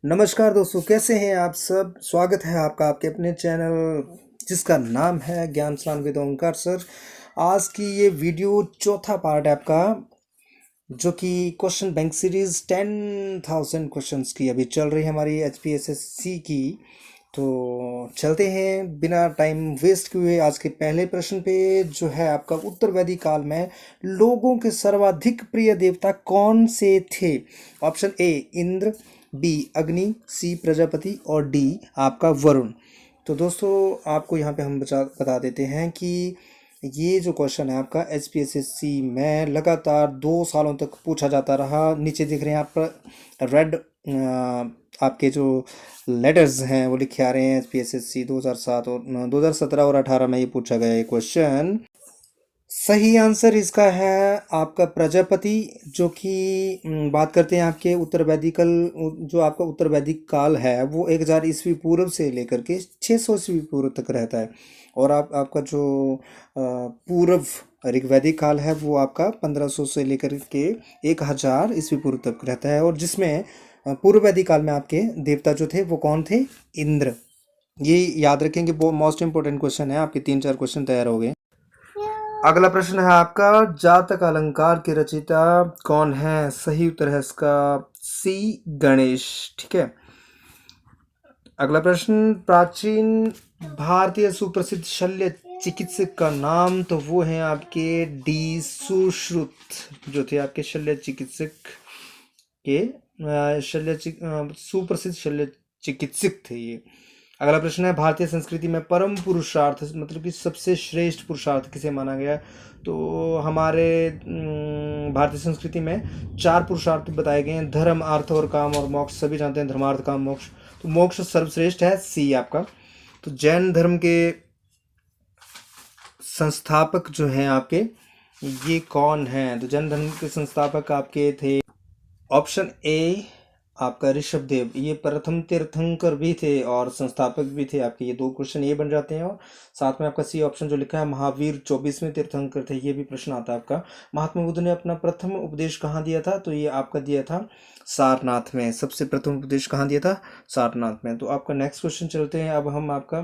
नमस्कार दोस्तों, कैसे हैं आप सब। स्वागत है आपका आपके अपने चैनल जिसका नाम है ज्ञान स्नान विद ओंकार सर। आज की ये वीडियो चौथा पार्ट है आपका, जो कि क्वेश्चन बैंक सीरीज 10,000 क्वेश्चंस की अभी चल रही है हमारी HPSSC की। तो चलते हैं बिना टाइम वेस्ट किए आज के पहले प्रश्न पे, जो है आपका उत्तर वैदिक काल में लोगों के सर्वाधिक प्रिय देवता कौन से थे। ऑप्शन ए इंद्र, बी अग्नि, सी प्रजापति और डी आपका वरुण। तो दोस्तों आपको यहाँ पे हम बता देते हैं कि ये जो क्वेश्चन है आपका HPSSC में लगातार 2 सालों तक पूछा जाता रहा। नीचे दिख रहे हैं आप रेड आपके जो लेटर्स हैं वो लिखे आ रहे हैं HPSSC 2007 और 2017 और 18 में ये पूछा गया ये क्वेश्चन। सही आंसर इसका है आपका प्रजापति, जो कि बात करते हैं आपके उत्तर वैदिकल, जो आपका उत्तर वैदिक काल है वो 1000 ईस्वी पूर्व से लेकर के 600 ईस्वी पूर्व तक रहता है। और आपका जो पूर्व ऋग्वैदिक काल है वो आपका 1500 से लेकर के 1000 ईस्वी पूर्व तक रहता है। और जिसमें पूर्व वैदिक काल में आपके देवता जो थे वो कौन थे, इंद्र। ये याद रखेंगे, बहुत मोस्ट इंपॉर्टेंट क्वेश्चन है, आपके 3-4 क्वेश्चन तैयार हो गए। अगला प्रश्न है आपका, जातक अलंकार के रचयिता कौन है। सही उत्तर है इसका सी गणेश। ठीक है। अगला प्रश्न, प्राचीन भारतीय सुप्रसिद्ध शल्य चिकित्सक का नाम, तो वो है आपके डी सुश्रुत, जो थे आपके शल्य चिकित्सक के सुप्रसिद्ध शल्य चिकित्सक थे ये। अगला प्रश्न है, भारतीय संस्कृति में परम पुरुषार्थ मतलब कि सबसे श्रेष्ठ पुरुषार्थ किसे माना गया। तो हमारे भारतीय संस्कृति में 4 पुरुषार्थ बताए गए हैं, धर्म, अर्थ और काम और मोक्ष। सभी जानते हैं धर्मार्थ काम मोक्ष, तो मोक्ष सर्वश्रेष्ठ है, सी आपका। तो जैन धर्म के संस्थापक जो हैं आपके, ये कौन हैं। तो जैन धर्म के संस्थापक आपके थे ऑप्शन ए आपका ऋषभदेव। ये प्रथम तीर्थंकर भी थे और संस्थापक भी थे आपके। ये 2 क्वेश्चन ये बन जाते हैं। और साथ में आपका सी ऑप्शन जो लिखा है, महावीर 24वें तीर्थंकर थे, ये भी प्रश्न आता है आपका। महात्मा बुद्ध ने अपना प्रथम उपदेश कहाँ दिया था। तो ये आपका दिया था सारनाथ में। सबसे प्रथम उपदेश कहाँ दिया था, सारनाथ में। तो आपका नेक्स्ट क्वेश्चन चलते हैं। अब हम आपका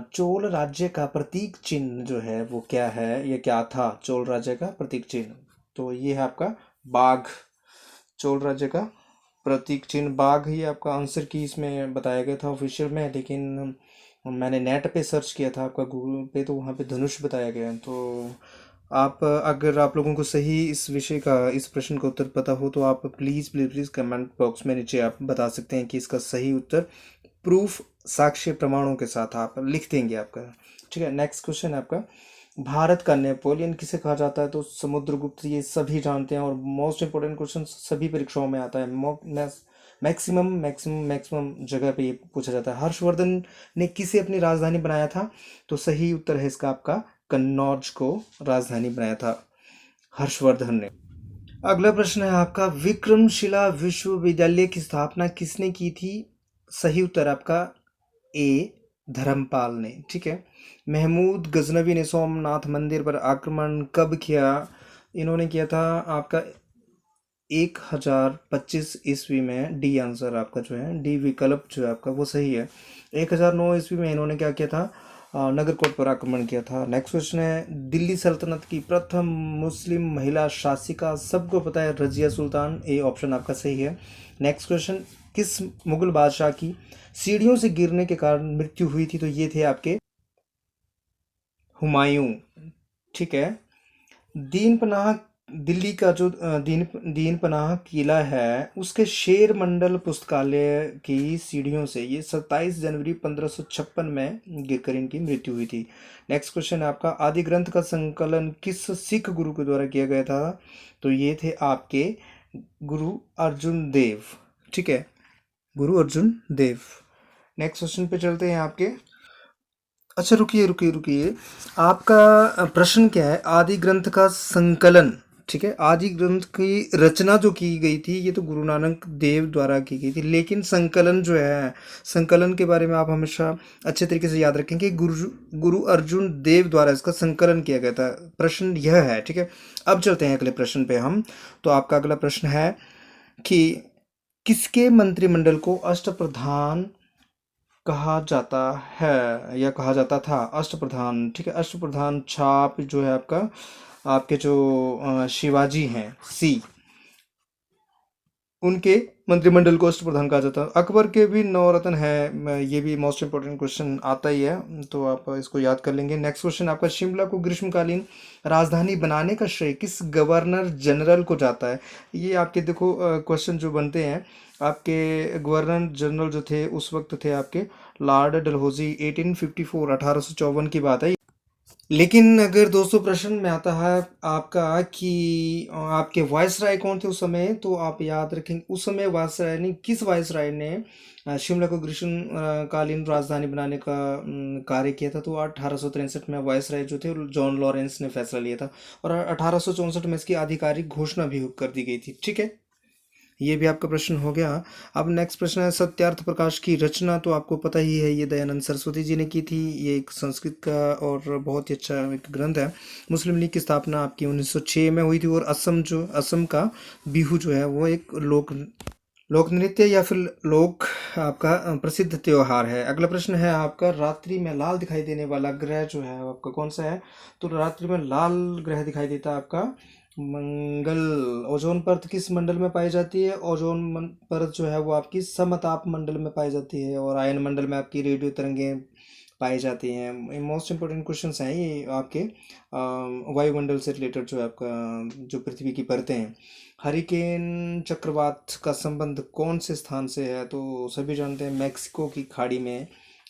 चोल राज्य का प्रतीक चिन्ह जो है वो क्या है, ये क्या था चोल राज्य का प्रतीक चिन्ह। तो ये है आपका बाघ। चोल राज्य का प्रतीक चिन्ह बाघ ही आपका आंसर की इसमें बताया गया था ऑफिशियल में, लेकिन मैंने नेट पे सर्च किया था आपका गूगल पे, तो वहाँ पे धनुष बताया गया। तो आप अगर आप लोगों को सही इस विषय का, इस प्रश्न का उत्तर पता हो तो आप please please please comment box में नीचे आप बता सकते हैं कि इसका सही उत्तर प्रूफ साक्ष्य प्रमाणों के साथ आप लिख देंगे आपका। ठीक है। नेक्स्ट क्वेश्चन है आपका, भारत का नेपोलियन किसे कहा जाता है। तो समुद्रगुप्त, ये सभी जानते हैं और मोस्ट इंपोर्टेंट क्वेश्चन सभी परीक्षाओं में आता है। मैक्सिमम जगह पे ये पूछा जाता है। हर्षवर्धन ने किसे अपनी राजधानी बनाया था। तो सही उत्तर है इसका आपका कन्नौज को राजधानी बनाया था हर्षवर्धन ने। अगला प्रश्न है आपका, विक्रमशिला विश्वविद्यालय की स्थापना किसने की थी। सही उत्तर आपका ए धर्मपाल ने। ठीक है। महमूद गजनवी ने सोमनाथ मंदिर पर आक्रमण कब किया। इन्होंने किया था आपका 1025 ईस्वी में। डी आंसर आपका जो है, डी विकल्प जो है आपका वो सही है। 1009 ईस्वी में इन्होंने क्या किया था, नगरकोट पर आक्रमण किया था। नेक्स्ट क्वेश्चन है, दिल्ली सल्तनत की प्रथम मुस्लिम महिला शासिका, सबको पता है रजिया सुल्तान। ए ऑप्शन आपका सही है। नेक्स्ट क्वेश्चन, किस मुगल बादशाह की सीढ़ियों से गिरने के कारण मृत्यु हुई थी। तो ये थे आपके हुमायूं। ठीक है। दीन पनाह, दिल्ली का जो दीन पनाह किला है उसके शेर मंडल पुस्तकालय की सीढ़ियों से ये 27 जनवरी 1556 में गिरकर इनकी मृत्यु हुई थी। नेक्स्ट क्वेश्चन है आपका, आदि ग्रंथ का संकलन किस सिख गुरु के द्वारा किया गया था। तो ये थे आपके गुरु अर्जुन देव। ठीक है, गुरु अर्जुन देव। नेक्स्ट क्वेश्चन पे चलते हैं आपके। अच्छा रुकिए रुकिए रुकिए, आपका प्रश्न क्या है, आदि ग्रंथ का संकलन। ठीक है, आदि ग्रंथ की रचना जो की गई थी ये तो गुरु नानक देव द्वारा की गई थी, लेकिन संकलन जो है, संकलन के बारे में आप हमेशा अच्छे तरीके से याद रखें कि गुरु अर्जुन देव द्वारा इसका संकलन किया गया था। प्रश्न यह है। ठीक है। अब चलते हैं अगले प्रश्न पे हम। तो आपका अगला प्रश्न है कि किसके मंत्रिमंडल को अष्टप्रधान कहा जाता है या कहा जाता था? अष्टप्रधान, ठीक है। अष्टप्रधान छाप जो है आपका, आपके जो शिवाजी हैं सी, उनके मंत्रिमंडल को अष्टप्रधान कहा जाता है। अकबर के भी नौ रत्न है, ये भी मोस्ट इंपॉर्टेंट क्वेश्चन आता ही है, तो आप इसको याद कर लेंगे। नेक्स्ट क्वेश्चन आपका, शिमला को ग्रीष्मकालीन राजधानी बनाने का श्रेय किस गवर्नर जनरल को जाता है? ये आपके देखो क्वेश्चन जो बनते हैं, आपके गवर्नर जनरल जो थे उस वक्त थे आपके लॉर्ड डलहौजी। 1854, 1854 की बात है। लेकिन अगर दोस्तों प्रश्न में आता है आपका कि आपके वायसराय कौन थे उस समय, तो आप याद रखेंगे उस समय वायसराय ने, किस वायसराय ने शिमला को ग्रीष्म कालीन राजधानी बनाने का कार्य किया था? तो 1863 में वायसराय जो थे जॉन लॉरेंस ने फैसला लिया था, और 1864 में इसकी आधिकारिक घोषणा भी कर दी गई थी, ठीक है। ये भी आपका प्रश्न हो गया। अब नेक्स्ट प्रश्न है, सत्यार्थ प्रकाश की रचना तो आपको पता ही है, ये दयानंद सरस्वती जी ने की थी। ये एक संस्कृत का और बहुत ही अच्छा एक ग्रंथ है। मुस्लिम लीग की स्थापना आपकी 1906 में हुई थी। और असम का बिहू जो है वो एक लोक नृत्य या फिर लोक आपका प्रसिद्ध त्योहार है। अगला प्रश्न है आपका, रात्रि में लाल दिखाई देने वाला ग्रह जो है वो आपका कौन सा है? तो रात्रि में लाल ग्रह दिखाई देता है आपका मंगल। ओजोन परत किस मंडल में पाई जाती है? परत जो है वो आपकी समताप मंडल में पाई जाती है। और आयन मंडल में आपकी रेडियो तरंगें पाई जाती हैं। मोस्ट इंपॉर्टेंट क्वेश्चंस हैं ये आपके वायुमंडल से रिलेटेड, जो है आपका जो पृथ्वी की परतें हैं। हरिकेन चक्रवात का संबंध कौन से स्थान से है? तो सभी जानते हैं मैक्सिको की खाड़ी में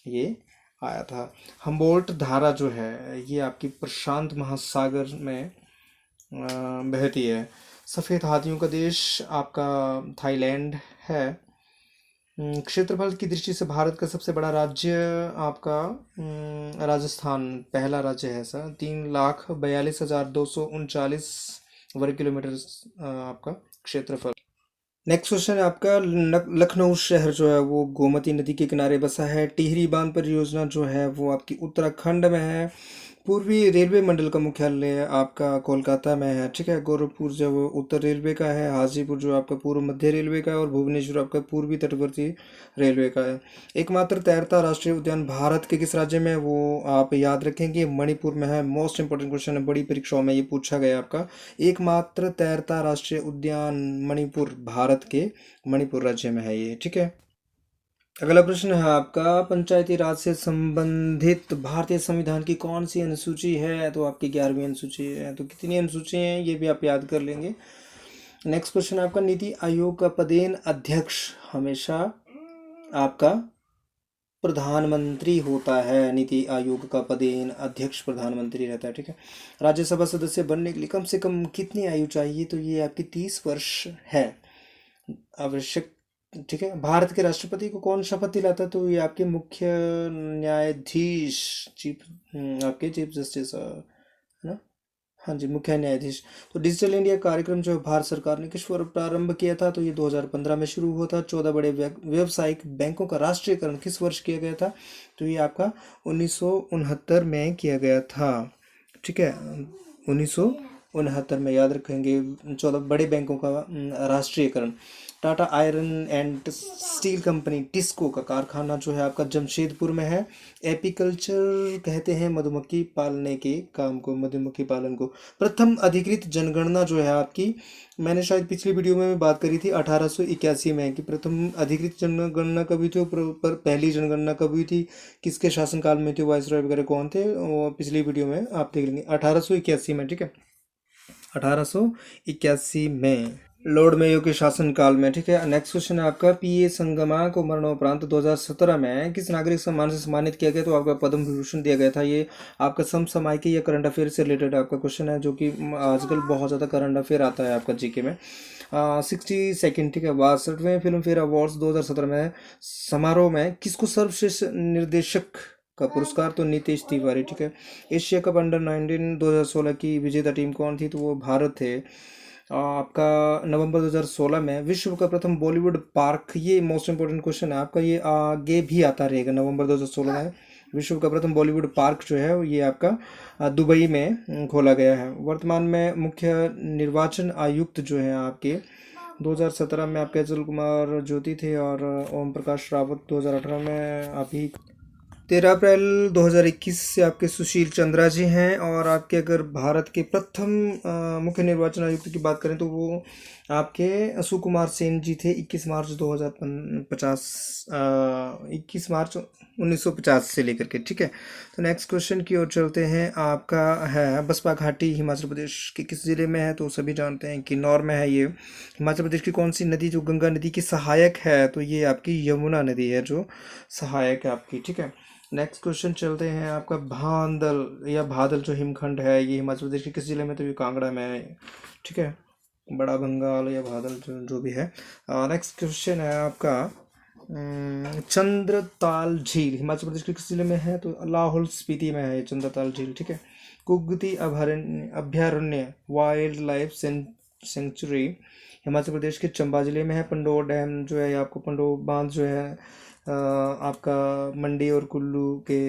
ये आया था। हम्बोल्ट धारा जो है ये आपकी प्रशांत महासागर में बहती है। सफ़ेद हाथियों का देश आपका थाईलैंड है। क्षेत्रफल की दृष्टि से भारत का सबसे बड़ा राज्य आपका राजस्थान पहला राज्य है सर। 3,42,239 वर्ग किलोमीटर आपका क्षेत्रफल। नेक्स्ट क्वेश्चन है आपका, लखनऊ शहर जो है वो गोमती नदी के किनारे बसा है। टिहरी बांध परियोजना जो है वो आपकी उत्तराखंड में है। पूर्वी रेलवे मंडल का मुख्यालय आपका कोलकाता में है, ठीक है। गोरखपुर जो वो उत्तर रेलवे का है। हाजीपुर जो आपका पूर्व मध्य रेलवे का है। और भुवनेश्वर आपका पूर्वी तटवर्ती रेलवे का है। एकमात्र तैरता राष्ट्रीय उद्यान भारत के किस राज्य में है? वो आप याद रखेंगे मणिपुर में है। मोस्ट इंपॉर्टेंट क्वेश्चन है, बड़ी परीक्षाओं में ये पूछा गया आपका। एकमात्र तैरता राष्ट्रीय उद्यान मणिपुर, भारत के मणिपुर राज्य में है ये, ठीक है। अगला प्रश्न है आपका, पंचायती राज से संबंधित भारतीय संविधान की कौन सी अनुसूची है? तो आपकी 11वीं अनुसूची है। तो कितनी अनुसूची हैं ये भी आप याद कर लेंगे। नेक्स्ट क्वेश्चन है आपका, नीति आयोग का पदेन अध्यक्ष हमेशा आपका प्रधानमंत्री होता है। नीति आयोग का पदेन अध्यक्ष प्रधानमंत्री रहता है, ठीक है। राज्यसभा सदस्य बनने के लिए कम से कम कितनी आयु चाहिए? तो ये आपकी 30 वर्ष है आवश्यक, ठीक है। भारत के राष्ट्रपति को कौन शपथ दिलाता है? तो ये आपके मुख्य न्यायाधीश, आपके चीफ जस्टिस है ना, हाँ जी, मुख्य न्यायाधीश। तो डिजिटल इंडिया कार्यक्रम जो भारत सरकार ने किस वर्ष प्रारंभ किया था? तो ये 2015 में शुरू हुआ था। 14 बड़े व्यवसायिक बैंकों का राष्ट्रीयकरण किस वर्ष किया गया था? तो ये आपका 1969 में किया गया था, ठीक है। 1969 में, याद रखेंगे। 14 बड़े बैंकों का राष्ट्रीयकरण। Tata iron and steel company TISCO का कारखाना जो है आपका जमशेदपुर में है। एपीकल्चर कहते हैं मधुमक्खी पालने के काम को, मधुमक्खी पालन को। प्रथम अधिकृत जनगणना जो है आपकी, मैंने शायद पिछली वीडियो में भी बात करी थी 1881 में कि प्रथम अधिकृत जनगणना कब हुई थी, पर पहली जनगणना कब हुई थी, किसके शासनकाल में थी, वायसरॉय वगैरह कौन थे, वो पिछली वीडियो में आप देख लेंगे। 1881 में, ठीक है, 1881 में लॉर्ड मेयो के शासनकाल में, ठीक है। नेक्स्ट क्वेश्चन है आपका, पीए संगमा को मरणोपरांत 2017 में किस नागरिक सम्मान से सम्मानित किया गया? तो आपका पद्म विभूषण दिया गया था। ये आपका समसामयिकी या करंट अफेयर से रिलेटेड आपका क्वेश्चन है, जो कि आजकल बहुत ज़्यादा करंट अफेयर आता है आपका जीके में। 62nd, ठीक है, 62वें फिल्म फेयर अवार्ड्स 2017 में समारोह में किसको सर्वश्रेष्ठ निर्देशक का पुरस्कार? तो नितेश तिवारी, ठीक है। एशिया कप अंडर 19 2016 की विजेता टीम कौन थी? तो वो भारत थे। आपका नवंबर 2016 में विश्व का प्रथम बॉलीवुड पार्क, ये मोस्ट इंपॉर्टेंट क्वेश्चन है आपका, ये आगे भी आता रहेगा। नवंबर 2016 में विश्व का प्रथम बॉलीवुड पार्क जो है ये आपका दुबई में खोला गया है। वर्तमान में मुख्य निर्वाचन आयुक्त जो है आपके 2017 में आपके अचल कुमार ज्योति थे और ओम प्रकाश रावत 2018 में आप ही। 13 अप्रैल 2021 से आपके सुशील चंद्रा जी हैं। और आपके अगर भारत के प्रथम मुख्य निर्वाचन आयुक्त की बात करें तो वो आपके सुकुमार सेन जी थे। 21 मार्च 2050 21 मार्च 1950 से लेकर के, ठीक है। तो नेक्स्ट क्वेश्चन की ओर चलते हैं। आपका है बसपा घाटी हिमाचल प्रदेश के किस जिले में है? तो सभी जानते हैं किन्नौर में है ये। हिमाचल प्रदेश की कौन सी नदी जो गंगा नदी की सहायक है? तो ये आपकी यमुना नदी है जो सहायक है आपकी, ठीक है। नेक्स्ट क्वेश्चन चलते हैं। आपका भांदल या भादल जो हिमखंड है ये हिमाचल प्रदेश के किस जिले में? तो ये कांगड़ा में है, ठीक है। बड़ा बंगाल या भादल जो भी है। नेक्स्ट क्वेश्चन है आपका चंद्रताल झील हिमाचल प्रदेश के किस जिले में है? तो लाहौल स्पीति में है ये चंद्रताल झील, ठीक है। कुगती अभयारण्य wild life sanctuary Himachal Pradesh के चंबा जिले में है। पंडोर डैम जो है आपको पंडोर बांध जो है आपका मंडी और कुल्लू के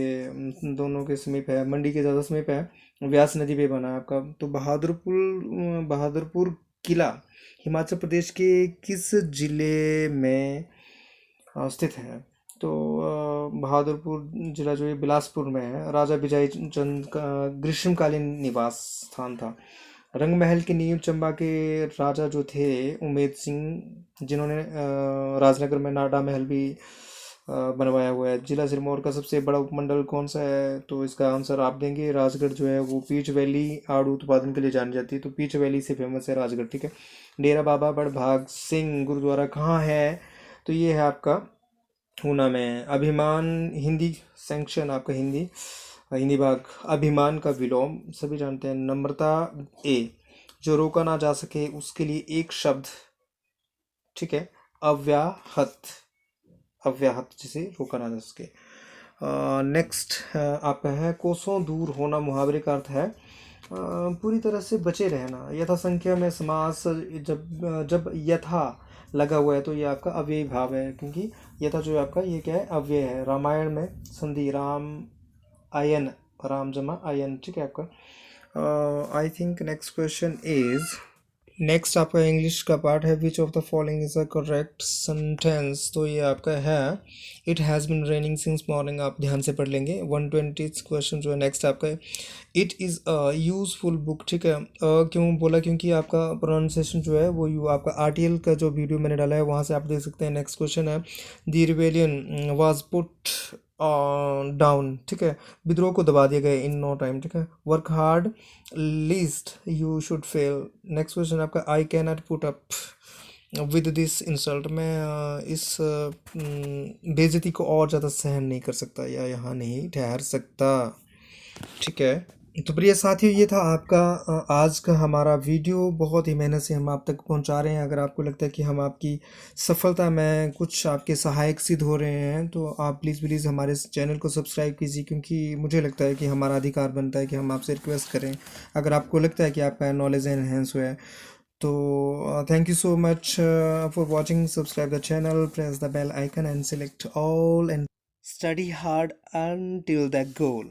दोनों के समीप है, मंडी के ज़्यादा समीप है, व्यास नदी पे बना है आपका। तो बहादुरपुर किला हिमाचल प्रदेश के किस जिले में स्थित है? तो बहादुरपुर जिला जो है बिलासपुर में है। राजा विजय चंद का ग्रीष्मकालीन निवास स्थान था। रंग महल की नींव चंबा के राजा जो थे उमेद सिंह, जिन्होंने राजनगर में नाडा महल भी बनवाया हुआ है। जिला सिरमौर का सबसे बड़ा उपमंडल कौन सा है? तो इसका आंसर आप देंगे राजगढ़ जो है वो पीच वैली आड़ू उत्पादन के लिए जानी जाती है, तो पीच वैली से फेमस है राजगढ़, ठीक है। डेरा बाबा बड़भाग सिंह गुरुद्वारा कहाँ है? तो ये है आपका ऊना में। अभिमान हिंदी सेक्शन आपका हिंदी भाग अभिमान का विलोम सभी जानते हैं। नम्रता ए जो रोका ना जा सके उसके लिए एक शब्द, ठीक है, अव्याहत जिसे रोका ना जा सके। नेक्स्ट आपका है कोसों दूर होना मुहावरे का अर्थ है पूरी तरह से बचे रहना। यथा संख्या में समास जब यथा लगा हुआ है तो ये आपका अव्ययी भाव है, क्योंकि यथा जो है आपका ये क्या है? अव्यय है। रामायण में संधि राम आयन राम जमा आयन, ठीक है आपका। I think next question is next आपका इंग्लिश का पार्ट है। Which of the following is a correct sentence? तो ये आपका है it has been raining since morning, आप ध्यान से पढ़ लेंगे। 120 क्वेश्चन जो है नेक्स्ट आपका है it is a useful book, ठीक है। क्यों बोला? क्योंकि आपका प्रोनाउंसिएशन जो है वो आपका RTL का जो वीडियो मैंने डाला है वहाँ से आप देख सकते हैं। नेक्स्ट क्वेश्चन है the rebellion was put down, ठीक है, विद्रोह को दबा दिया गया इन नो टाइम, ठीक है। Work hard lest you should fail. Next question आपका I can not put up with this insult, मैं इस बेइज्जती को और ज़्यादा सहन नहीं कर सकता या यहाँ नहीं ठहर सकता, ठीक है। तो प्रिय साथियों ये था आपका आज का हमारा वीडियो। बहुत ही मेहनत से हम आप तक पहुंचा रहे हैं। अगर आपको लगता है कि हम आपकी सफलता में कुछ आपके सहायक सिद्ध हो रहे हैं तो आप प्लीज़ हमारे इस चैनल को सब्सक्राइब कीजिए, क्योंकि मुझे लगता है कि हमारा अधिकार बनता है कि हम आपसे रिक्वेस्ट करें अगर आपको लगता है कि आपका नॉलेज एनहेंस हुआ है तो। Thank you so much for watching. Subscribe the channel, press the bell icon and select all and study hard until the goal.